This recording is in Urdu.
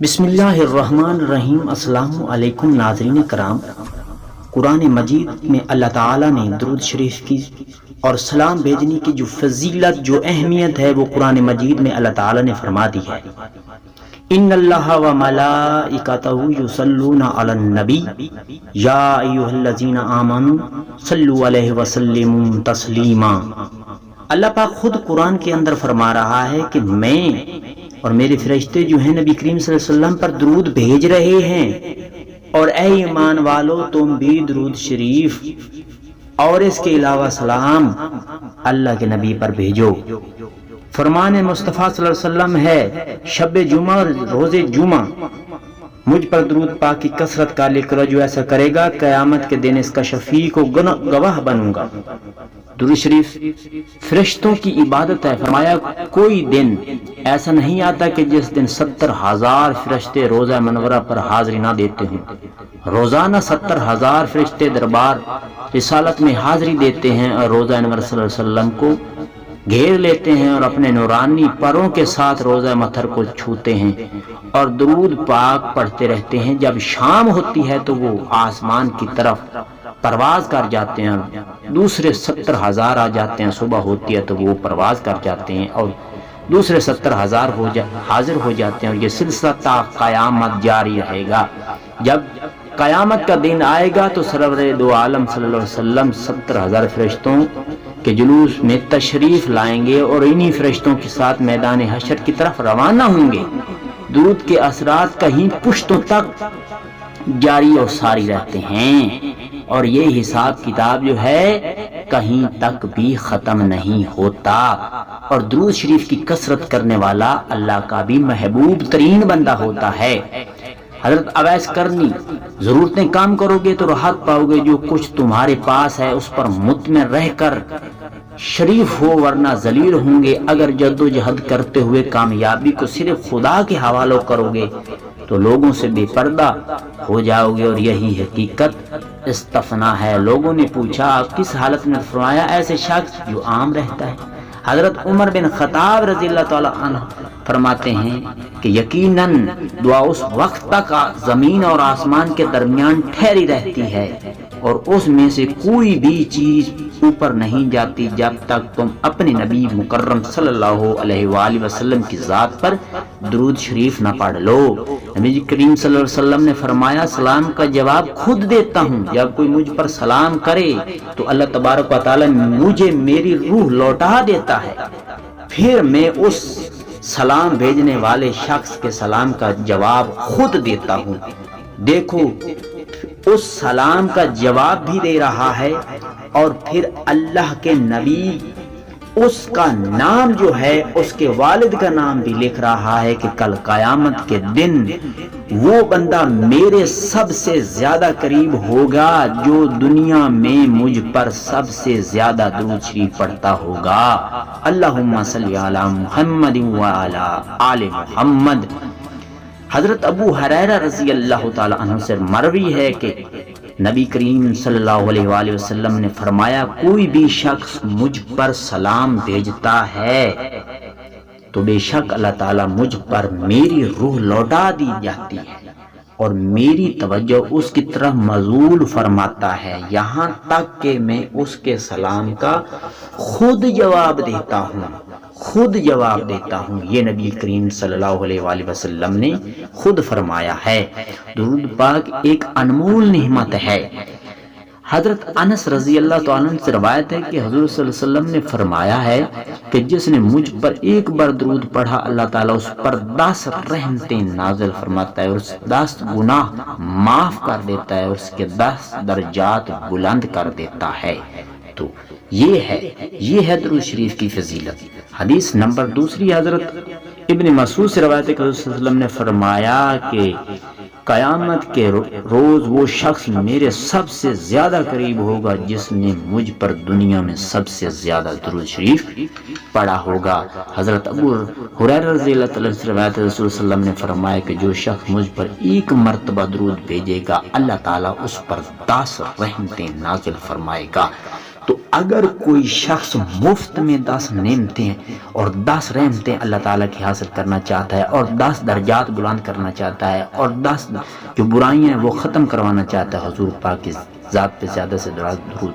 بسم اللہ الرحمن الرحیم۔ السلام علیکم ناظرین کرام۔ قرآن مجید میں اللہ تعالیٰ نے درود شریف کی اور سلام بھیجنے کی جو فضیلت، جو اہمیت ہے، وہ قرآن مجید میں اللہ تعالیٰ نے فرما دی ہے۔ ان اللہ و ملائکتہ یصلون علی النبی یا ایھا الذین آمنوا صلوا علیہ وسلموا تسلیما۔ اللہ پاک خود قرآن کے اندر فرما رہا ہے کہ میں اور میرے فرشتے جو ہیں نبی کریم صلی اللہ علیہ وسلم پر درود بھیج رہے ہیں، اور اے ایمان والو تم بھی درود شریف اور اس کے علاوہ سلام اللہ کے نبی پر بھیجو۔ فرمان مصطفیٰ صلی اللہ علیہ وسلم ہے، شب جمعہ اور روز جمعہ مجھ پر درود پاک کی کثرت کا لکھ کرو، جو ایسا کرے گا قیامت کے دن اس کا شفیع و گواہ بنوں گا۔ درود شریف فرشتوں کی عبادت ہے۔ فرمایا کوئی دن ایسا نہیں آتا کہ جس دن 70,000 فرشتے روزہ منورہ پر حاضری نہ دیتے ہوں۔ روزانہ 70,000 فرشتے دربار رسالت میں حاضری دیتے ہیں اور روزہ انور صلی اللہ علیہ وسلم کو گھیر لیتے ہیں اور اپنے نورانی پروں کے ساتھ روزہ متھر کو چھوتے ہیں اور درود پاک پڑھتے رہتے ہیں۔ جب شام ہوتی ہے تو وہ آسمان کی طرف پرواز کر جاتے ہیں، دوسرے 70,000 آ جاتے ہیں۔ صبح ہوتی ہے تو وہ پرواز کر جاتے ہیں اور دوسرے 70,000 حاضر ہو جاتے ہیں، اور یہ سلسلہ تا قیامت جاری رہے گا۔ جب قیامت کا دن آئے گا تو سرور دو عالم صلی اللہ علیہ وسلم 70,000 فرشتوں کے جلوس میں تشریف لائیں گے اور انہی فرشتوں کے ساتھ میدان حشر کی طرف روانہ ہوں گے۔ درود کے اثرات کہیں پشتوں تک جاری اور ساری رہتے ہیں، اور یہ حساب کتاب جو ہے کہیں تک بھی ختم نہیں ہوتا۔ اور درود شریف کی کثرت کرنے والا اللہ کا بھی محبوب ترین بندہ ہوتا ہے۔ حضرت اویس کرنی، ضرورتیں کام کرو گے تو راحت پاؤ گے، جو کچھ تمہارے پاس ہے اس پر مطمئن رہ کر شریف ہو، ورنہ ذلیل ہوں گے۔ اگر جد و جہد کرتے ہوئے کامیابی کو صرف خدا کے حوالے کرو گے تو لوگوں سے بے پردہ ہو جاؤ گے، اور یہی حقیقت استثناء ہے۔ لوگوں نے پوچھا آپ کس حالت میں؟ فرمایا ایسے شخص جو عام رہتا ہے۔ حضرت عمر بن خطاب رضی اللہ تعالی عنہ فرماتے ہیں کہ یقیناً دعا اس وقت تک زمین اور آسمان کے درمیان ٹھہری رہتی ہے، اور اس میں سے کوئی بھی چیز اوپر نہیں جاتی جب تک تم اپنے نبی مکرم صلی اللہ علیہ وآلہ وسلم کی ذات پر درود شریف نہ پڑھ لو۔ نبی کریم صلی اللہ علیہ وسلم نے فرمایا سلام کا جواب خود دیتا ہوں۔ جب کوئی مجھ پر سلام کرے تو اللہ تبارک و تعالی مجھے میری روح لوٹا دیتا ہے، پھر میں اس سلام بھیجنے والے شخص کے سلام کا جواب خود دیتا ہوں۔ دیکھو اس سلام کا جواب بھی دے رہا ہے، اور پھر اللہ کے نبی اس کا نام جو ہے اس کے والد کا نام بھی لکھ رہا ہے کہ کل قیامت کے دن وہ بندہ میرے سب سے زیادہ قریب ہوگا جو دنیا میں مجھ پر سب سے زیادہ درود شریف پڑھتا ہوگا۔ اللہم صلی علی محمد وعلی آل محمد۔ حضرت ابو ہریرہ رضی اللہ تعالی عنہ سے مروی ہے کہ نبی کریم صلی اللہ علیہ وآلہ وسلم نے فرمایا کوئی بھی شخص مجھ پر سلام بھیجتا ہے تو بے شک اللہ تعالیٰ مجھ پر میری روح لوٹا دی جاتی ہے اور میری توجہ اس کی طرف مبذول فرماتا ہے، یہاں تک کہ میں اس کے سلام کا خود جواب دیتا ہوں۔ یہ نبی کریم صلی اللہ علیہ وآلہ وسلم نے خود فرمایا ہے۔ درود پاک ایک انمول نعمت ہے۔ حضرت انس رضی اللہ تعالیٰ عنہ سے روایت ہے کہ حضور صلی اللہ علیہ وسلم نے فرمایا ہے کہ جس نے مجھ پر ایک بار درود پڑھا اللہ تعالیٰ اس پر 10 رحمتیں نازل فرماتا ہے، اور 10 گناہ معاف کر دیتا ہے، اور اس کے 10 درجات بلند کر دیتا ہے۔ تو یہ ہے درود شریف کی فضیلت۔ حدیث نمبر دوسری، حضرت ابن مسعود سے روایت ہے کہ حضرت صلی اللہ علیہ وسلم نے فرمایا کہ قیامت کے روز وہ شخص میرے سب سے زیادہ قریب ہوگا جس نے مجھ پر دنیا میں سب سے زیادہ درود شریف پڑھا ہوگا۔ حضرت ابو ہریرہ رضی اللہ تعالیٰ سے روایت ہے رسول صلی اللہ علیہ وسلم نے فرمایا کہ جو شخص مجھ پر ایک مرتبہ درود بھیجے گا اللہ تعالیٰ اس پر 10 رحمتیں نازل فرمائے گا۔ تو اگر کوئی شخص مفت میں 10 نعمتیں اور 10 رحمتیں اللہ تعالیٰ کی حاصل کرنا چاہتا ہے اور 10 درجات بلند کرنا چاہتا ہے اور 10 جو برائیاں ہیں وہ ختم کروانا چاہتا ہے، حضور پاک کی ذات پہ زیادہ سے زیادہ درود